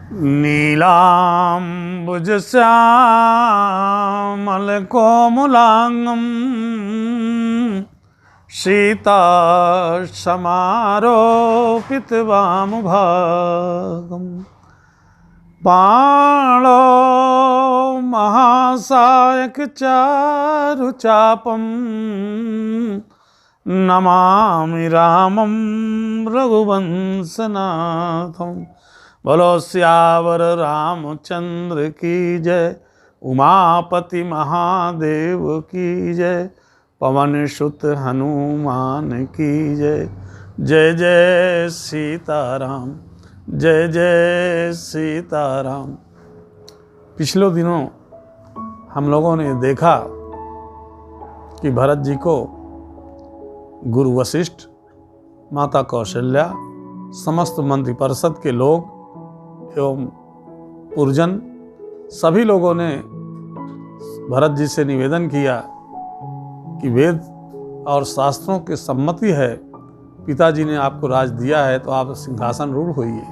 नीलाम्बुजश्यामल कोमलांगं सीतासमारोपितवामभागम् पाणौ महासायकचारुचापं नमामि रामं रघुवंशनाथं। बोलो सियावर रामचंद्र की जय, उमापति महादेव की जय, पवन सुत हनुमान की जय। जय जय सीताराम, जय जय सीताराम। पिछले दिनों हम लोगों ने देखा कि भरत जी को गुरु वशिष्ठ, माता कौशल्या, समस्त मंत्रिपरिषद के लोग एवं पुरजन सभी लोगों ने भरत जी से निवेदन किया कि वेद और शास्त्रों के सम्मति है, पिताजी ने आपको राज दिया है तो आप सिंहासन रूढ़ होइए।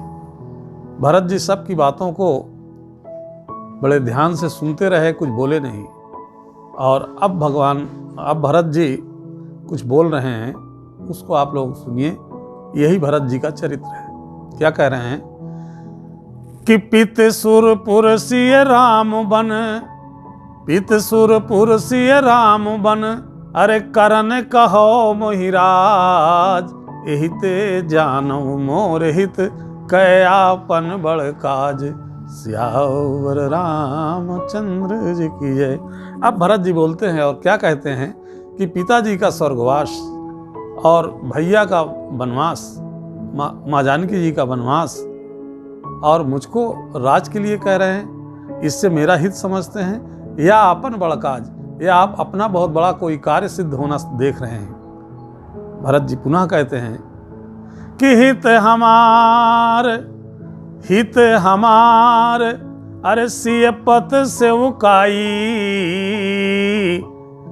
भरत जी सबकी बातों को बड़े ध्यान से सुनते रहे, कुछ बोले नहीं। और अब भरत जी कुछ बोल रहे हैं, उसको आप लोग सुनिए। यही भरत जी का चरित्र है। क्या कह रहे हैं कि पित सुरपुर सिय राम बन, पित सुरपुर सिय राम बन, अरे करन कहो मोहिराज, एहिते जानौ मोर हित, कयापन बड़ काज, सियावर रामचंद्र जी की जय। अब भरत जी बोलते हैं और क्या कहते हैं कि पिताजी का स्वर्गवास और भैया का वनवास, माँ जानकी जी का वनवास, और मुझको राज के लिए कह रहे हैं, इससे मेरा हित समझते हैं या अपन बड़ा काज, या आप अपना बहुत बड़ा कोई कार्य सिद्ध होना देख रहे हैं। भरत जी पुनः कहते हैं कि हित हमार अरे सिय पत से उकाई,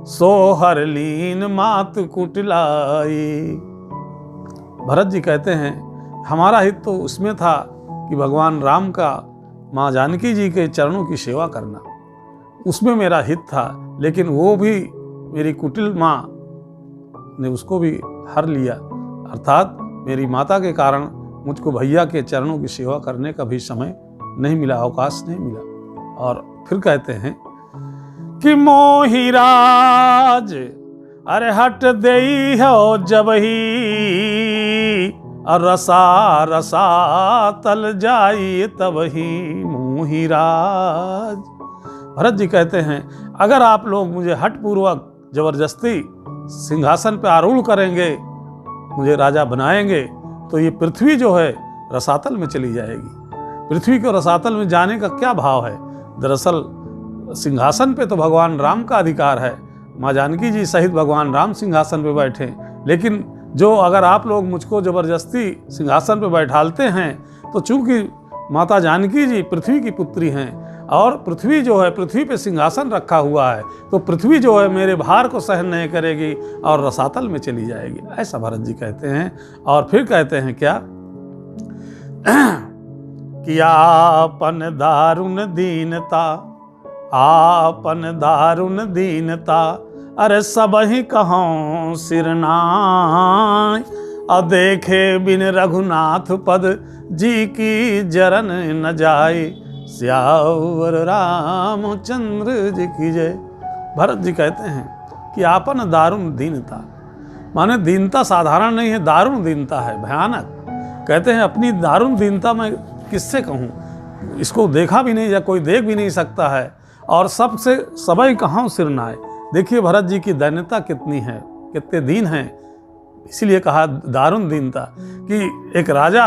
सोहर लीन मात कुटलाई। भरत जी कहते हैं हमारा हित तो उसमें था कि भगवान राम का माँ जानकी जी के चरणों की सेवा करना, उसमें मेरा हित था, लेकिन वो भी मेरी कुटिल माँ ने उसको भी हर लिया। अर्थात मेरी माता के कारण मुझको भैया के चरणों की सेवा करने का भी समय नहीं मिला, अवकाश नहीं मिला। और फिर कहते हैं कि मोहिराज अरे हट देई हो जब ही, और रसा तल जाई तब ही मोहिराज। भरत जी कहते हैं अगर आप लोग मुझे हठपूर्वक जबरदस्ती सिंहासन पर आरूढ़ करेंगे, मुझे राजा बनाएंगे, तो ये पृथ्वी जो है रसातल में चली जाएगी। पृथ्वी को रसातल में जाने का क्या भाव है? दरअसल सिंहासन पे तो भगवान राम का अधिकार है, माँ जानकी जी सहित भगवान राम सिंहासन पे बैठे, लेकिन जो अगर आप लोग मुझको जबरदस्ती सिंहासन पे बैठालते हैं, तो चूंकि माता जानकी जी पृथ्वी की पुत्री हैं और पृथ्वी जो है, पृथ्वी पे सिंहासन रखा हुआ है, तो पृथ्वी जो है मेरे भार को सहन नहीं करेगी और रसातल में चली जाएगी। ऐसा भरत जी कहते हैं। और फिर कहते हैं क्या कि आपन दारुण दीनता, अरे सबहि कहौं सिरनाय, अदेखे बिन रघुनाथ पद, जी की जरन न जाए, सियावर रामचंद्र जी की जय। भरत जी कहते हैं कि आपन दारुण दीनता, माने दीनता साधारण नहीं है, दारुण दीनता है, भयानक। कहते हैं अपनी दारुण दीनता मैं किससे कहूँ, इसको देखा भी नहीं या कोई देख भी नहीं सकता है, और सबसे सबई कहाँ सिरनाए। देखिए भरत जी की दैन्यता कितनी है, कितने दीन हैं। इसीलिए कहा दारुण दीनता कि एक राजा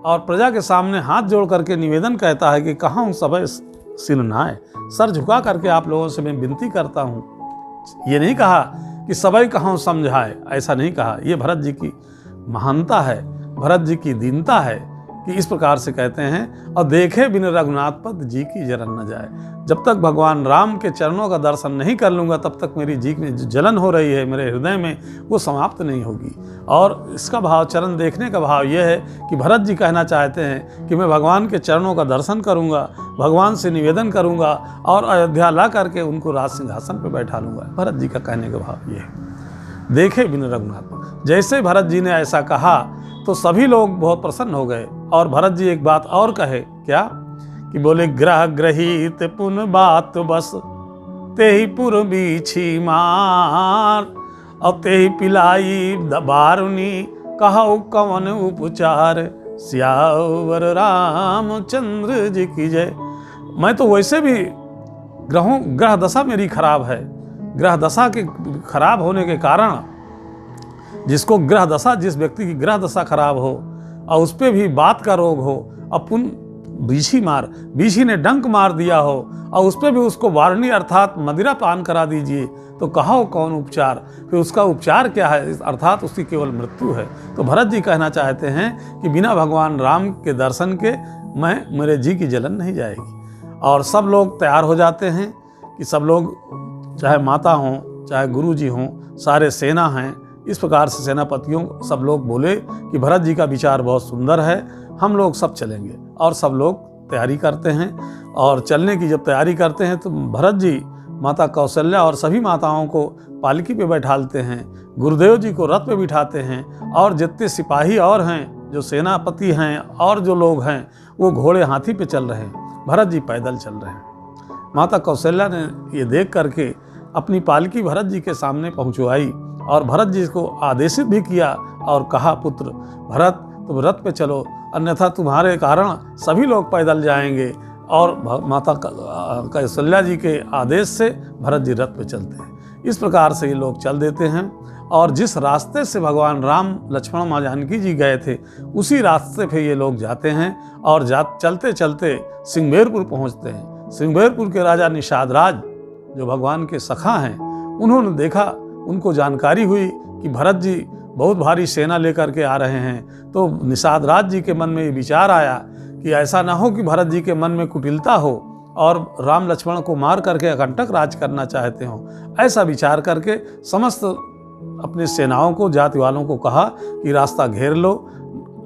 और प्रजा के सामने हाथ जोड़ करके निवेदन कहता है कि कहाँ हूँ सबई सिरनाए, सर झुका करके आप लोगों से मैं विनती करता हूँ। ये नहीं कहा कि सबई कहाँ समझाए, ऐसा नहीं कहा। ये भरत जी की महानता है, भरत जी की दीनता है कि इस प्रकार से कहते हैं, और देखे बिन रघुनाथ पद जी की जलन न जाए। जब तक भगवान राम के चरणों का दर्शन नहीं कर लूँगा तब तक मेरी जी में जो जलन हो रही है मेरे हृदय में, वो समाप्त नहीं होगी। और इसका भाव, चरण देखने का भाव यह है कि भरत जी कहना चाहते हैं कि मैं भगवान के चरणों का दर्शन करूँगा, भगवान से निवेदन करूँगा और अयोध्या ला करके उनको राज सिंहासन पर बैठा लूँगा। भरत जी का कहने का भाव ये है, देखे बिन रघुनाथ। जैसे भरत जी ने ऐसा कहा तो सभी लोग बहुत प्रसन्न हो गए। और भरत जी एक बात और कहे, क्या कि बोले, ग्रह ग्रहित पुन बात बस ते ही पुर बीछी मार, और ते ही पिलाई बारुनी कहु कवन उपचार, सियावर रामचंद्र जी की जय। मैं तो वैसे भी ग्रह दशा मेरी खराब है। ग्रह दशा के खराब होने के कारण, जिसको ग्रह दशा, जिस व्यक्ति की ग्रह दशा खराब हो और उस पर भी बात का रोग हो, अपन बीछी ने डंक मार दिया हो और उस पर भी उसको वारणी अर्थात मदिरा पान करा दीजिए, तो कहो कौन उपचार, फिर उसका उपचार क्या है, अर्थात उसकी केवल मृत्यु है। तो भरत जी कहना चाहते हैं कि बिना भगवान राम के दर्शन के मेरे जी की जलन नहीं जाएगी। और सब लोग तैयार हो जाते हैं कि सब लोग, चाहे माता हों, चाहे गुरु जी हों, सारे सेना हैं, इस प्रकार से सेनापतियों सब लोग बोले कि भरत जी का विचार बहुत सुंदर है, हम लोग सब चलेंगे। और सब लोग तैयारी करते हैं। और चलने की जब तैयारी करते हैं तो भरत जी माता कौशल्या और सभी माताओं को पालकी पे बैठालते हैं, गुरुदेव जी को रथ पे बिठाते हैं, और जितने सिपाही और हैं, जो सेनापति हैं और जो लोग हैं, वो घोड़े हाथी पे चल रहे हैं, भरत जी पैदल चल रहे हैं। माता कौशल्या ने ये देख करके अपनी पालकी भरत जी के सामने पहुँचवाई और भरत जी को आदेशित भी किया और कहा, पुत्र भरत, तुम रथ पे चलो, अन्यथा तुम्हारे कारण सभी लोग पैदल जाएंगे। और माता कौशल्या जी के आदेश से भरत जी रथ पे चलते हैं। इस प्रकार से ये लोग चल देते हैं। और जिस रास्ते से भगवान राम, लक्ष्मण, माँ जानकी जी गए थे, उसी रास्ते पे ये लोग जाते हैं। और चलते चलते सिंघबेरपुर पहुँचते हैं। सिंघबेरपुर के राजा निषाद राज, जो भगवान के सखा हैं, उन्होंने देखा, उनको जानकारी हुई कि भरत जी बहुत भारी सेना लेकर के आ रहे हैं। तो निषाद राज जी के मन में ये विचार आया कि ऐसा ना हो कि भरत जी के मन में कुटिलता हो और राम लक्ष्मण को मार करके अकंटक राज करना चाहते हो। ऐसा विचार करके समस्त अपनी सेनाओं को, जाति वालों को कहा कि रास्ता घेर लो,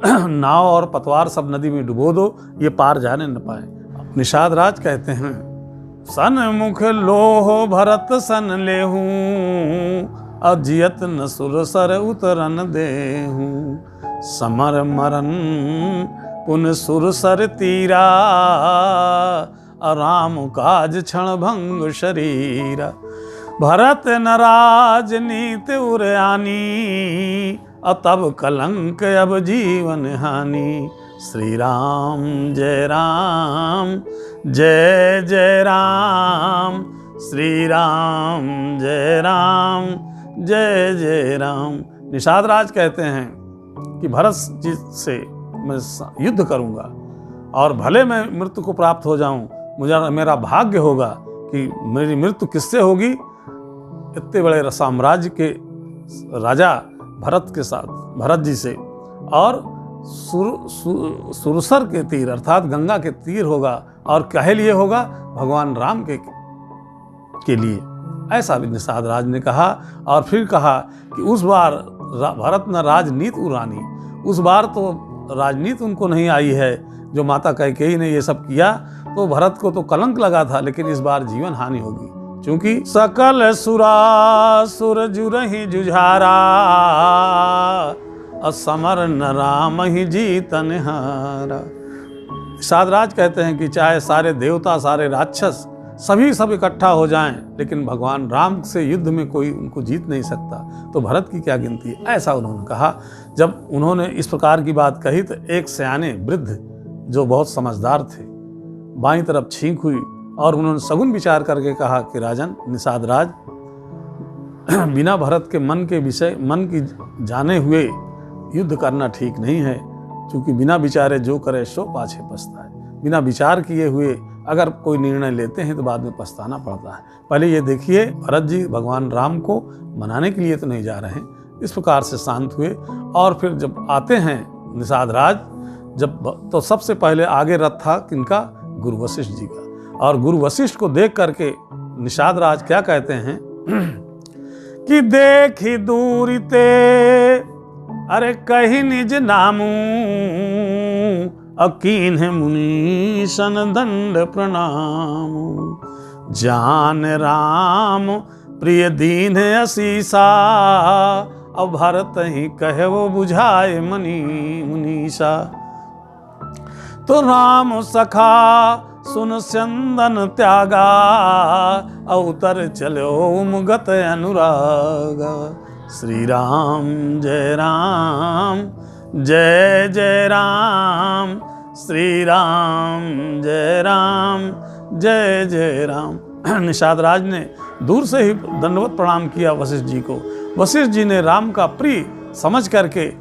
नाव और पतवार सब नदी में डुबो दो, ये पार जाने न पाए। निषाद राज कहते हैं, सन्मुख लोहो भरत सन लेहूं, अजियत न सुरसर उतरन देहूं, समर मरन पुन सुरसर तीरा, राम काज क्षण भंग शरीरा। भरत न राजनीत उरयानी, तब कलंक अब जीवन हानि। श्री राम जय राम, जय जय राम, श्री राम जय राम, जय जय राम। निषाद राज कहते हैं कि भरत जी से मैं युद्ध करूंगा और भले मैं मृत्यु को प्राप्त हो जाऊं, मेरा भाग्य होगा कि मेरी मृत्यु किससे होगी, इतने बड़े साम्राज्य के राजा भरत के साथ, भरत जी से। और सुरसर के तीर अर्थात गंगा के तीर होगा। और कहे लिए होगा, भगवान राम के लिए। ऐसा भी निषाद राज ने कहा। और फिर कहा कि उस बार भरत न राजनीति उरानी, उस बार तो राजनीति उनको नहीं आई है, जो माता कैकेयी ने ये सब किया, तो भरत को तो कलंक लगा था, लेकिन इस बार जीवन हानि होगी। क्योंकि सकल सुरासुर जुरहि जुझारा, असमर न राम ही जीतन हारा। निषाद राज कहते हैं कि चाहे सारे देवता, सारे राक्षस सभी सब इकट्ठा हो जाएं, लेकिन भगवान राम से युद्ध में कोई उनको जीत नहीं सकता, तो भरत की क्या गिनती है, ऐसा उन्होंने कहा। जब उन्होंने इस प्रकार की बात कही तो एक सयाने वृद्ध जो बहुत समझदार थे, बाईं तरफ छींक हुई और उन्होंने सगुन विचार करके कहा कि राजन निषाद राज, बिना भरत के मन की जाने हुए युद्ध करना ठीक नहीं है, क्योंकि बिना विचारे जो करे सो पाछे पछताए। बिना विचार किए हुए अगर कोई निर्णय लेते हैं तो बाद में पछताना पड़ता है। पहले ये देखिए, भरत जी भगवान राम को मनाने के लिए तो नहीं जा रहे हैं। इस प्रकार से शांत हुए। और फिर जब आते हैं निषाद राज, जब तो सबसे पहले आगे रथ था किनका? गुरु वशिष्ठ जी का। और गुरु वशिष्ठ को देख करके निषाद राज क्या कहते हैं कि देखी दूरी ते अरे कही निज नामू अकीन है मुनीशन दंड प्रणाम। जान राम प्रिय दीन असीसा अब भरत ही कहे वो बुझाए मुनीसा। तो राम सखा सुन चंदन त्यागा अवतर चलो मुगत अनुरागा। श्री राम जय राम जय जय राम, श्री राम जय राम जय जय राम। निषाद राज ने दूर से ही दंडवत प्रणाम किया वशिष्ठ जी को। वशिष्ठ जी ने राम का प्रिय समझ करके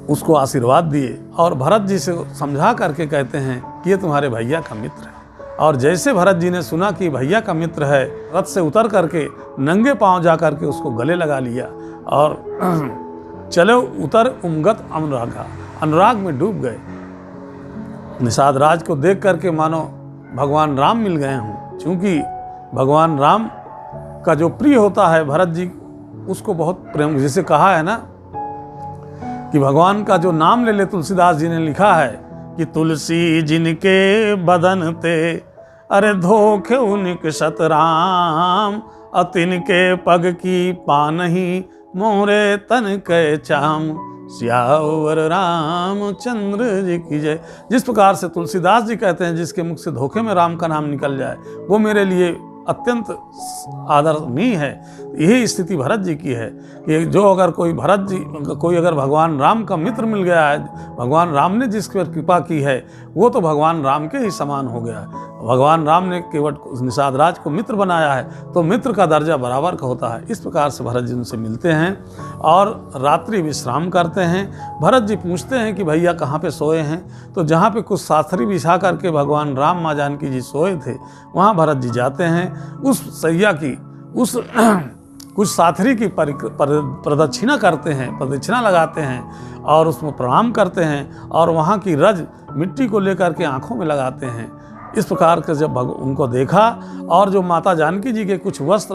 उसको आशीर्वाद दिए और भरत जी से समझा करके कहते हैं कि ये तुम्हारे भैया का मित्र है। और जैसे भरत जी ने सुना कि भैया का मित्र है, रथ से उतर करके नंगे पांव जा करके उसको गले लगा लिया और चलो उतर उमगत अनुरागा, अनुराग में डूब गए। निषाद राज को देख करके मानो भगवान राम मिल गए हों, क्योंकि भगवान राम का जो प्रिय होता है भरत जी उसको बहुत प्रेम, जिसे कहा है ना कि भगवान का जो नाम ले ले, तुलसीदास जी ने लिखा है कि तुलसी जिनके बदन ते अरे धोखे उनिक सतराम, अतिन के पग की पानही मोरे तन के चाम, सियावर रामचंद्र जी की जय। जिस प्रकार से तुलसीदास जी कहते हैं जिसके मुख से धोखे में राम का नाम निकल जाए वो मेरे लिए अत्यंत आदरणीय है। यही स्थिति भरत जी की है कि जो अगर कोई अगर भगवान राम का मित्र मिल गया है, भगवान राम ने जिस पर कृपा की है वो तो भगवान राम के ही समान हो गया है। भगवान राम ने केवट निषाद राज को मित्र बनाया है तो मित्र का दर्जा बराबर का होता है। इस प्रकार से भरत जी उनसे मिलते हैं और रात्रि विश्राम करते हैं। भरत जी पूछते हैं कि भैया कहाँ पे सोए हैं? तो जहाँ पे कुछ साथरी बिछा करके भगवान राम माँ जानकी जी सोए थे वहाँ भरत जी जाते हैं। उस सैया की उस कुछ साथरी की प्रदक्षिणा करते हैं, प्रदक्षिणा लगाते हैं और उसमें प्रणाम करते हैं और वहाँ की रज मिट्टी को लेकर के आँखों में लगाते हैं। इस प्रकार के जब उनको देखा और जो माता जानकी जी के कुछ वस्त्र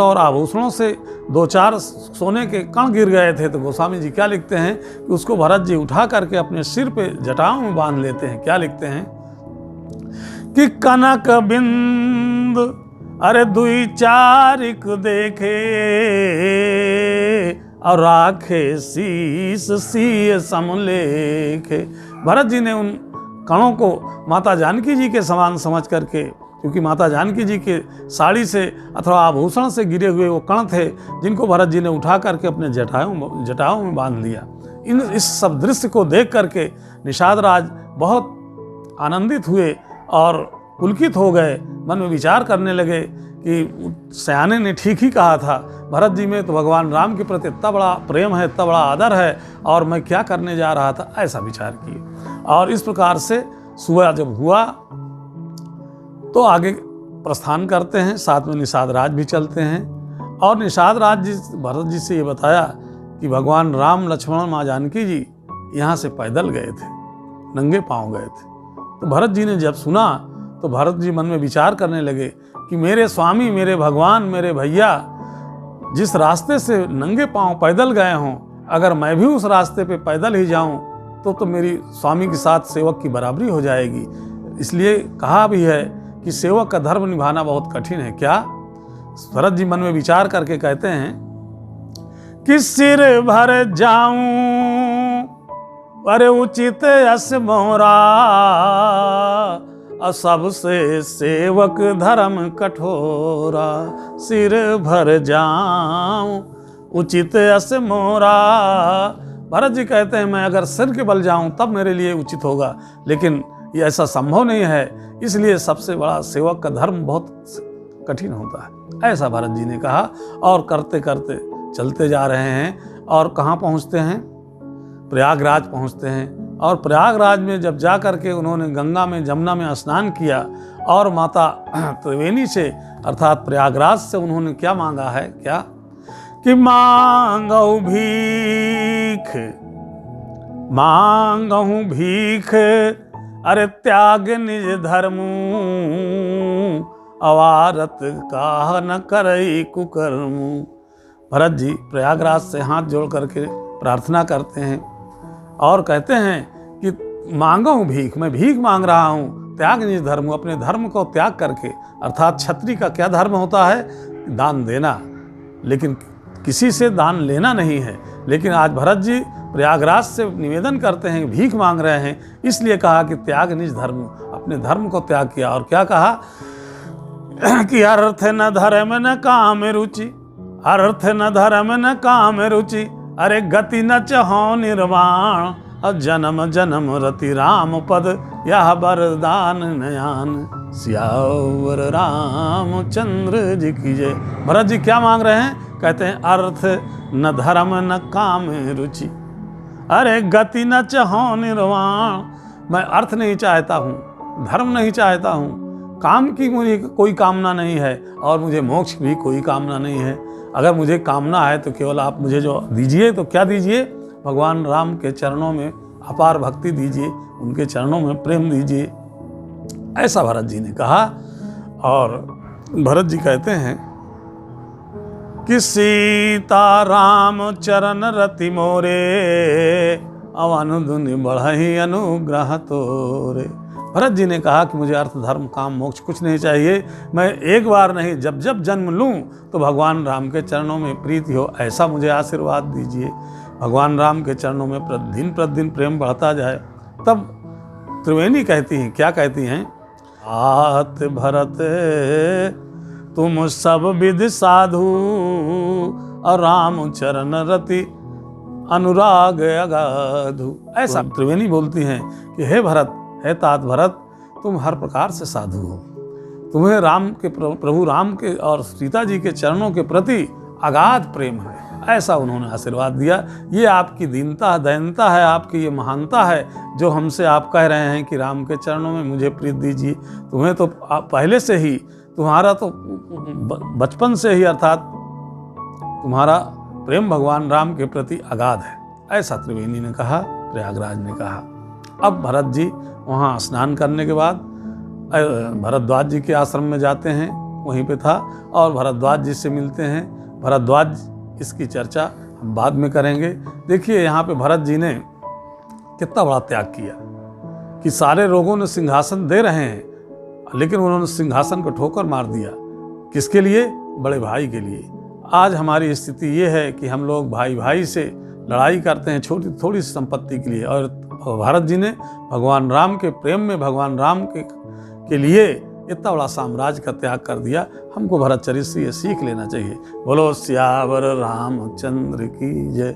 और आभूषणों से 2-4 सोने के कण गिर गए थे तो गोस्वामी जी क्या लिखते हैं कि उसको भरत जी उठा करके अपने सिर पे जटाओं में बांध लेते हैं। क्या लिखते हैं कि कनक बिंद अरे दुई चारिक देखे और राखे शीस सीय समलेखे। भरत जी ने उन कणों को माता जानकी जी के समान समझ करके, क्योंकि माता जानकी जी के साड़ी से अथवा आभूषण से गिरे हुए वो कण थे जिनको भरत जी ने उठा करके अपने जटाओं में बांध लिया। इस सब दृश्य को देख करके निषाद राज बहुत आनंदित हुए और पुलकित हो गए। मन में विचार करने लगे कि सयाने ने ठीक ही कहा था, भरत जी में तो भगवान राम के प्रति इतना बड़ा प्रेम है, इतना बड़ा आदर है और मैं क्या करने जा रहा था, ऐसा विचार किए। और इस प्रकार से सुबह जब हुआ तो आगे प्रस्थान करते हैं, साथ में निषाद राज भी चलते हैं। और निषाद राज जी भरत जी से ये बताया कि भगवान राम लक्ष्मण माँ जानकी जी यहाँ से पैदल गए थे, नंगे पाँव गए थे। तो भरत जी ने जब सुना तो भरत जी मन में विचार करने लगे कि मेरे स्वामी, मेरे भगवान, मेरे भैया जिस रास्ते से नंगे पांव पैदल गए हों, अगर मैं भी उस रास्ते पे पैदल ही जाऊं तो मेरी स्वामी के साथ सेवक की बराबरी हो जाएगी। इसलिए कहा भी है कि सेवक का धर्म निभाना बहुत कठिन है। क्या? भरत जी मन में विचार करके कहते हैं कि सिर भर जाऊं अरे उचित यस मोरा, सबसे सेवक धर्म कठोरा। सिर भर जाऊं उचित यस मोरा। भरत जी कहते हैं मैं अगर सिर के बल जाऊं तब मेरे लिए उचित होगा, लेकिन ये ऐसा संभव नहीं है। इसलिए सबसे बड़ा सेवक का धर्म बहुत कठिन होता है, ऐसा भरत जी ने कहा। और करते करते चलते जा रहे हैं और कहाँ पहुँचते हैं? प्रयागराज पहुँचते हैं। और प्रयागराज में जब जा कर के उन्होंने गंगा में, जमुना में स्नान किया और माता त्रिवेणी से अर्थात प्रयागराज से उन्होंने क्या मांगा है? क्या कि मांगऊ भीख, मांगहूँ भीख, अरे त्याग निज धर्मू, अवारत काह न करई कुकर्मू। भरत जी प्रयागराज से हाथ जोड़ करके प्रार्थना करते हैं और कहते हैं कि मांगहूँ भीख, मैं भीख मांग रहा हूँ, त्याग निज धर्म, अपने धर्म को त्याग करके, अर्थात क्षत्रिय का क्या धर्म होता है? दान देना, लेकिन किसी से दान लेना नहीं है। लेकिन आज भरत जी प्रयागराज से निवेदन करते हैं, भीख मांग रहे हैं, इसलिए कहा कि त्याग निज धर्म, अपने धर्म को त्याग किया। और क्या कहा कि अर्थ न धर्म न काम रुचि, अर्थ न धर्म न काम रुचि, अरे गति न चहो निर्वाण, जन्म जन्म रति राम पद, यह वरदान नयान, सियावर रामचंद्र जी की जय। भरत जी क्या मांग रहे हैं? कहते हैं अर्थ न धर्म न काम रुचि, अरे गति न चहो निर्वाण। मैं अर्थ नहीं चाहता हूँ, धर्म नहीं चाहता हूँ, काम की मुझे कोई कामना नहीं है, और मुझे मोक्ष भी कोई कामना नहीं है। अगर मुझे कामना है तो केवल आप मुझे जो दीजिए, तो क्या दीजिए? भगवान राम के चरणों में अपार भक्ति दीजिए, उनके चरणों में प्रेम दीजिए। ऐसा भरत जी ने कहा। और भरत जी कहते हैं कि सीता राम चरण रति मोरे, अवन धुनि बढ़हि अनुग्रह तोरे। भरत जी ने कहा कि मुझे अर्थ धर्म काम मोक्ष कुछ नहीं चाहिए, मैं एक बार नहीं जब जब जन्म लूँ तो भगवान राम के चरणों में प्रीति हो, ऐसा मुझे आशीर्वाद दीजिए। भगवान राम के चरणों में दिन प्रतिदिन प्रेम बढ़ता जाए। तब त्रिवेणी कहती हैं, क्या कहती हैं? आत भरत तुम सब विधि साधु, और राम चरण रति अनुराग अगाधु। ऐसा त्रिवेणी बोलती हैं कि हे भरत, हे तात भरत, तुम हर प्रकार से साधु हो, तुम्हें राम के प्रभु राम के और सीता जी के चरणों के प्रति अगाध प्रेम है। ऐसा उन्होंने आशीर्वाद दिया। ये आपकी दीनता दयनता है, आपकी ये महानता है, जो हमसे आप कह रहे हैं कि राम के चरणों में मुझे प्रीत दीजिए। तुम्हें तो पहले से ही, तुम्हारा तो बचपन से ही, अर्थात तुम्हारा प्रेम भगवान राम के प्रति अगाध है। ऐसा त्रिवेणी ने कहा, प्रयागराज ने कहा। अब भरत जी वहाँ स्नान करने के बाद भरद्वाज जी के आश्रम में जाते हैं, वहीं पे था, और भरद्वाज जी से मिलते हैं। भरद्वाज, इसकी चर्चा हम बाद में करेंगे। देखिए यहाँ पे भरत जी ने कितना बड़ा त्याग किया कि सारे लोगों ने सिंहासन दे रहे हैं, लेकिन उन्होंने सिंहासन को ठोकर मार दिया। किसके लिए? बड़े भाई के लिए। आज हमारी स्थिति ये है कि हम लोग भाई भाई से लड़ाई करते हैं छोटी थोड़ी संपत्ति के लिए, और भरत जी ने भगवान राम के प्रेम में, भगवान राम के लिए इतना बड़ा साम्राज्य का त्याग कर दिया। हमको भरत चरित्र से ये सीख लेना चाहिए। बोलो सियावर रामचंद्र की जय।